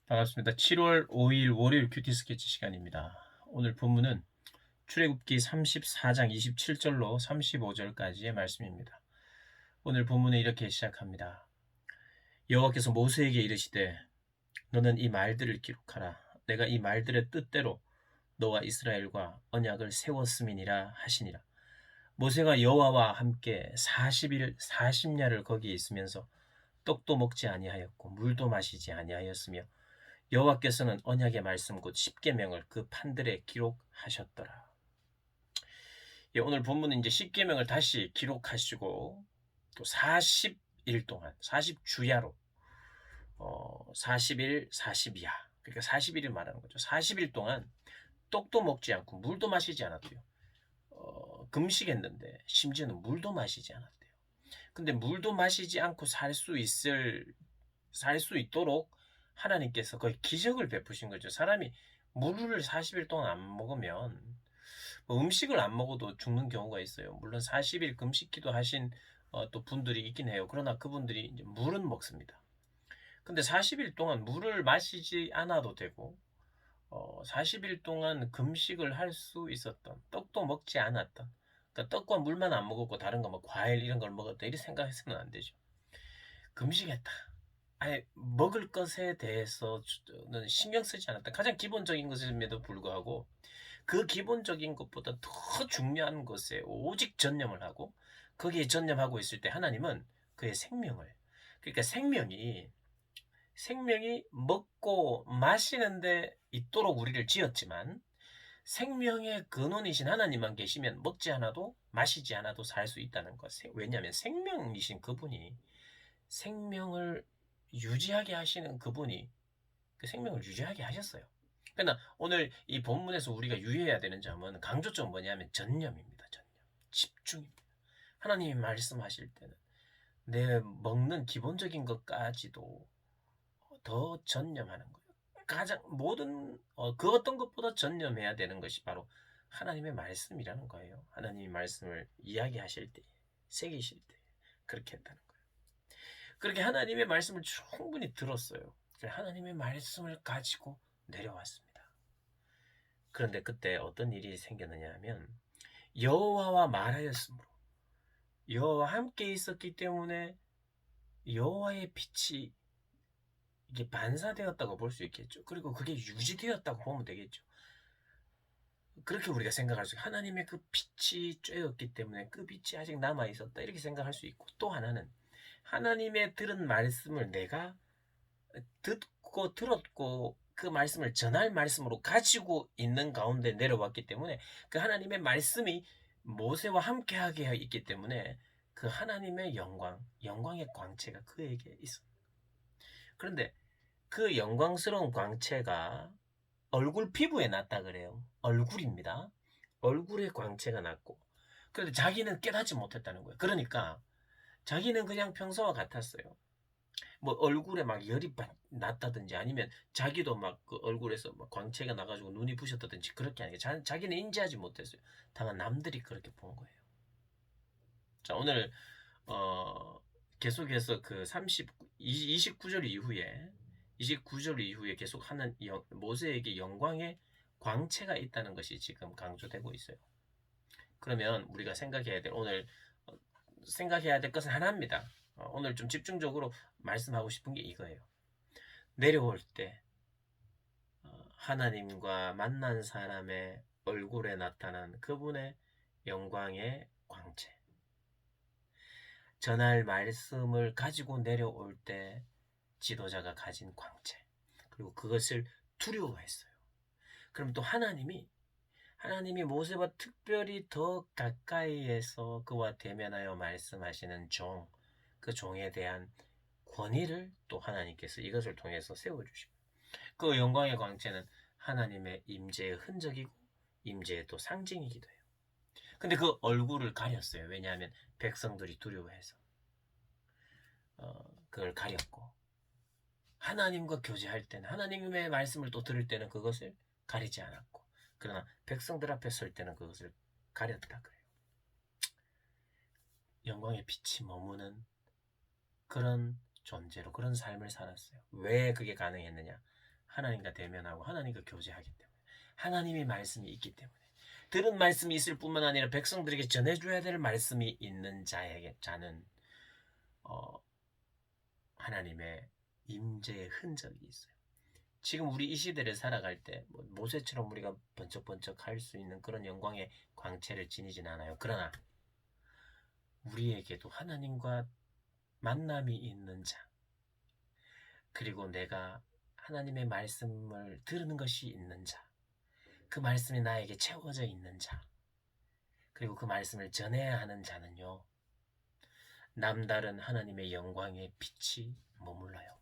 반갑습니다. 7월 5일 월요일 큐티 스케치 시간입니다. 오늘 본문은 출애굽기 34장 27절로 35절까지의 말씀입니다. 오늘 본문은 이렇게 시작합니다. 여호와께서 모세에게 이르시되 너는 이 말들을 기록하라. 내가 이 말들의 뜻대로 너와 이스라엘과 언약을 세웠음이니라 하시니라. 모세가 여호와와 함께 40일 40야를 거기에 있으면서 떡도 먹지 아니하였고 물도 마시지 아니하였으며 여호와께서는 언약의 말씀 곧 십계명을 그 판들에 기록하셨더라. 예, 오늘 본문은 이제 십계명을 다시 기록하시고 또 40일 동안 40주야로 40일 40야 그러니까 40일을 말하는 거죠. 40일 동안 떡도 먹지 않고 물도 마시지 않았대요. 금식했는데 심지어는 물도 마시지 않았대요. 근데 물도 마시지 않고 살 수 있도록 하나님께서 거의 기적을 베푸신 거죠. 사람이 물을 40일 동안 안 먹으면 뭐 음식을 안 먹어도 죽는 경우가 있어요. 물론 40일 금식기도 하신 또 분들이 있긴 해요. 그러나 그분들이 이제 물은 먹습니다. 근데 40일 동안 물을 마시지 않아도 되고 40일 동안 금식을 할 수 있었던 떡도 먹지 않았던 그러니까 떡과 물만 안 먹었고 다른 거 뭐 과일 이런 걸 먹었다 이렇게 생각해서는 안 되죠. 금식했다. 아예 먹을 것에 대해서는 신경 쓰지 않았다. 가장 기본적인 것임에도 불구하고 그 기본적인 것보다 더 중요한 것에 오직 전념을 하고 거기에 전념하고 있을 때 하나님은 그의 생명을 그러니까 생명이 먹고 마시는데 있도록 우리를 지었지만 생명의 근원이신 하나님만 계시면 먹지 않아도 마시지 않아도 살 수 있다는 것. 왜냐하면 생명이신 그분이 생명을 유지하게 하시는 그분이 그 생명을 유지하게 하셨어요. 그러나 오늘 이 본문에서 우리가 유의해야 되는 점은 강조점 뭐냐면 전념입니다. 전념. 집중입니다. 하나님이 말씀하실 때는 내 먹는 기본적인 것까지도 더 전념하는 거예요. 가장 모든 그 어떤 것보다 전념해야 되는 것이 바로 하나님의 말씀이라는 거예요. 하나님이 말씀을 이야기하실 때, 새기실 때 그렇게 했다는 거예요. 그렇게 하나님의 말씀을 충분히 들었어요. 하나님의 말씀을 가지고 내려왔습니다. 그런데 그때 어떤 일이 생겼느냐 하면 여호와와 말하였으므로 여호와와 함께 있었기 때문에 여호와의 빛이 이게 반사되었다고 볼 수 있겠죠. 그리고 그게 유지되었다고 보면 되겠죠. 그렇게 우리가 생각할 수 있고 하나님의 그 빛이 쬐었기 때문에 그 빛이 아직 남아 있었다 이렇게 생각할 수 있고 또 하나는 하나님의 들은 말씀을 내가 듣고 들었고 그 말씀을 전할 말씀으로 가지고 있는 가운데 내려왔기 때문에 그 하나님의 말씀이 모세와 함께하게 있기 때문에 그 하나님의 영광의 광채가 그에게 있습니다. 그런데 그 영광스러운 광채가 얼굴 피부에 났다 그래요. 얼굴입니다. 얼굴에 광채가 났고 그런데 자기는 깨닫지 못했다는 거예요. 그러니까 자기는 그냥 평소와 같았어요. 뭐 얼굴에 막 열이 났다든지 아니면 자기도 막 그 얼굴에서 막 광채가 나가지고 눈이 부셨다든지 그렇게 아니고 자기는 인지하지 못했어요. 다만 남들이 그렇게 본 거예요. 자 오늘 어, 계속해서 그 29절 이후에 29절 이후에 계속 하는 모세에게 영광의 광채가 있다는 것이 지금 강조되고 있어요. 그러면 우리가 어, 생각해야 될 것은 하나입니다. 오늘 좀 집중적으로 말씀하고 싶은 게 이거예요. 내려올 때 하나님과 만난 사람의 얼굴에 나타난 그분의 영광의 광채. 전할 말씀을 가지고 내려올 때 지도자가 가진 광채. 그리고 그것을 두려워했어요. 그럼 또 하나님이 모세와 특별히 더 가까이에서 그와 대면하여 말씀하시는 그 종에 대한 권위를 또 하나님께서 이것을 통해서 세워주시고 그 영광의 광채는 하나님의 임재의 흔적이고 임재의 또 상징이기도 해요. 근데 그 얼굴을 가렸어요. 왜냐하면 백성들이 두려워해서 그걸 가렸고 하나님과 교제할 때는 하나님의 말씀을 또 들을 때는 그것을 가리지 않았고 그러나 백성들 앞에 설 때는 그것을 가렸다 그래요. 영광의 빛이 머무는 그런 존재로 그런 삶을 살았어요. 왜 그게 가능했느냐? 하나님과 대면하고 하나님과 교제하기 때문에, 하나님의 말씀이 있기 때문에, 들은 말씀이 있을 뿐만 아니라 백성들에게 전해줘야 될 말씀이 있는 자는 하나님의 임재의 흔적이 있어요. 지금 우리 이 시대를 살아갈 때 모세처럼 우리가 번쩍번쩍 할 수 있는 그런 영광의 광채를 지니진 않아요. 그러나 우리에게도 하나님과 만남이 있는 자, 그리고 내가 하나님의 말씀을 들은 것이 있는 자, 그 말씀이 나에게 채워져 있는 자, 그리고 그 말씀을 전해야 하는 자는요, 남다른 하나님의 영광의 빛이 머물러요.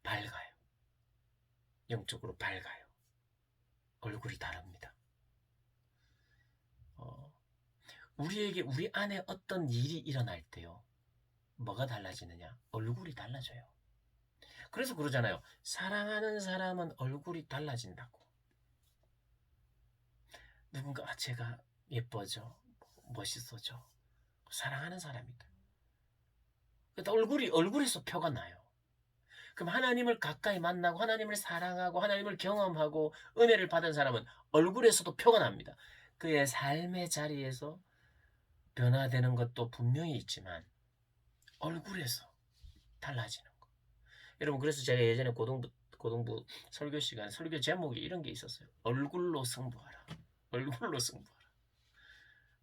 밝아요. 영적으로 밝아요. 얼굴이 다릅니다. 우리 안에 어떤 일이 일어날 때요, 뭐가 달라지느냐? 얼굴이 달라져요. 그래서 그러잖아요. 사랑하는 사람은 얼굴이 달라진다고. 누군가 제가 예뻐져, 멋있어져, 사랑하는 사람이다. 그러니까 얼굴에서 표가 나요. 그럼 하나님을 가까이 만나고 하나님을 사랑하고 하나님을 경험하고 은혜를 받은 사람은 얼굴에서도 표가 납니다. 그의 삶의 자리에서 변화되는 것도 분명히 있지만 얼굴에서 달라지는 거. 여러분, 그래서 제가 예전에 고등부 설교 시간 설교 제목이 이런 게 있었어요. 얼굴로 승부하라. 얼굴로 승부하라.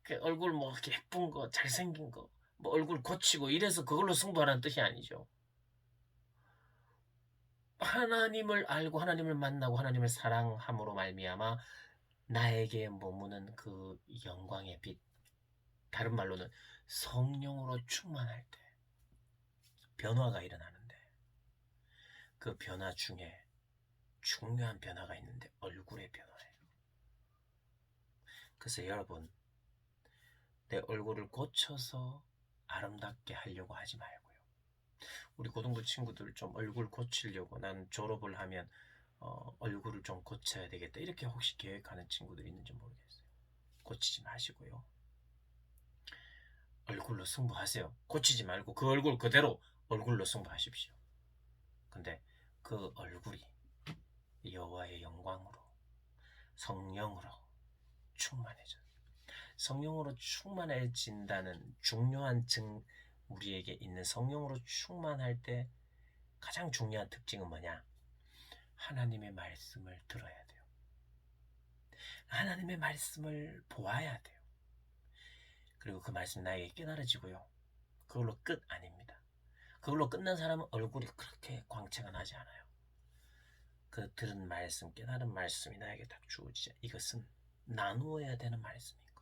그 얼굴 뭐 예쁜 거, 잘생긴 거, 뭐 얼굴 고치고 이래서 그걸로 승부하라는 뜻이 아니죠. 하나님을 알고 하나님을 만나고 하나님을 사랑함으로 말미암아 나에게 머무는 그 영광의 빛, 다른 말로는 성령으로 충만할 때 변화가 일어나는데, 그 변화 중에 중요한 변화가 있는데 얼굴의 변화예요. 그래서 여러분, 내 얼굴을 고쳐서 아름답게 하려고 하지 말고요. 우리 고등부 친구들 좀 얼굴 고치려고, 난 졸업을 하면 얼굴을 좀 고쳐야 되겠다, 이렇게 혹시 계획하는 친구들이 있는지 모르겠어요. 고치지 마시고요. 얼굴로 승부하세요. 고치지 말고 그 얼굴 그대로 얼굴로 승부하십시오. 근데 그 얼굴이 여호와의 영광으로, 성령으로 충만해져요. 성령으로 충만해진다는 중요한 우리에게 있는 성령으로 충만할 때 가장 중요한 특징은 뭐냐? 하나님의 말씀을 들어야 돼요. 하나님의 말씀을 보아야 돼요. 그리고 그 말씀이 나에게 깨달아지고요. 그걸로 끝 아닙니다. 그걸로 끝난 사람은 얼굴이 그렇게 광채가 나지 않아요. 그 들은 말씀, 깨달은 말씀이 나에게 딱 주어지자, 이것은 나누어야 되는 말씀인 거예요.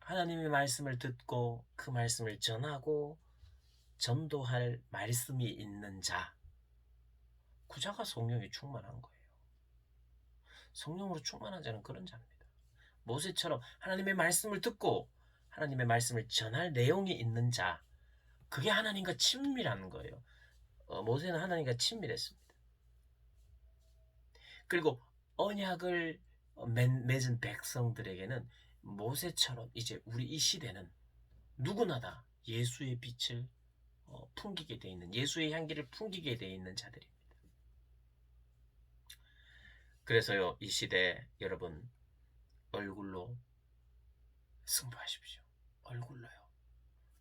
하나님의 말씀을 듣고 그 말씀을 전하고 전도할 말씀이 있는 자, 그 자가 성령이 충만한 거예요. 성령으로 충만한 자는 그런 자입니다. 모세처럼 하나님의 말씀을 듣고 하나님의 말씀을 전할 내용이 있는 자, 그게 하나님과 친밀한 거예요. 모세는 하나님과 친밀했습니다. 그리고 언약을 맺은 백성들에게는 모세처럼 이제 우리 이 시대는 누구나 다 예수의 빛을 풍기게 돼 있는, 예수의 향기를 풍기게 돼 있는 자들입니다. 그래서요, 이 시대 여러분, 얼굴로 승부하십시오. 얼굴로요.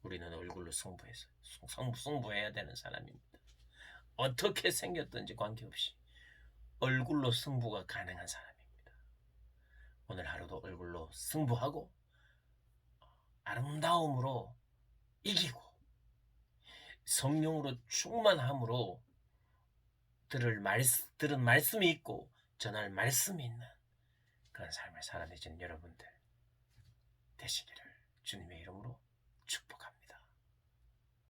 우리는 얼굴로 승부해야 되는 사람입니다. 어떻게 생겼든지 관계없이 얼굴로 승부가 가능한 사람입니다. 오늘 하루도 얼굴로 승부하고 아름다움으로 이기고 성령으로 충만함으로 들은 말씀이 있고 전할 말씀이 있는 그런 삶을 살아내시는 여러분들 되시기를 주님의 이름으로 축복합니다.